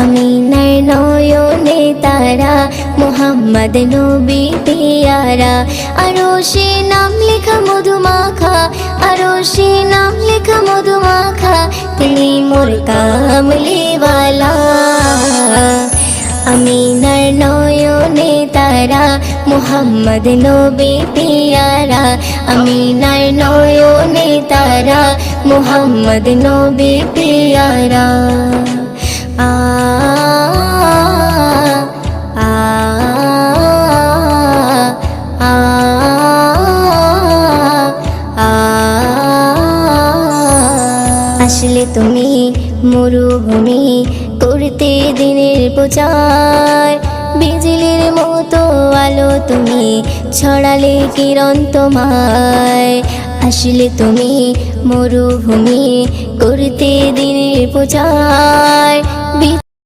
আমিনার নয়নে তারা, মুহাম্মদ নবী পিয়ারা। আরশে নাম লেখা মধুমাখা, আরশে নাম লেখা মধুমাখা, তিনি মোর কামলিওয়ালা। আমিনার নয়নে তারা, মুহাম্মদ নবী পিয়ারা। আমিনার নয়নে তারা, মুহাম্মদ নবী পিয়ারা। আ আ আ আ আসলে তুমি মরুভূমি করতে দিনের প্রচার, বিজলির মতো আলো তুমি ছড়ালে কিরণ তোমায়। আসলে তুমি মরুভূমি করতে দিনের প্রচার,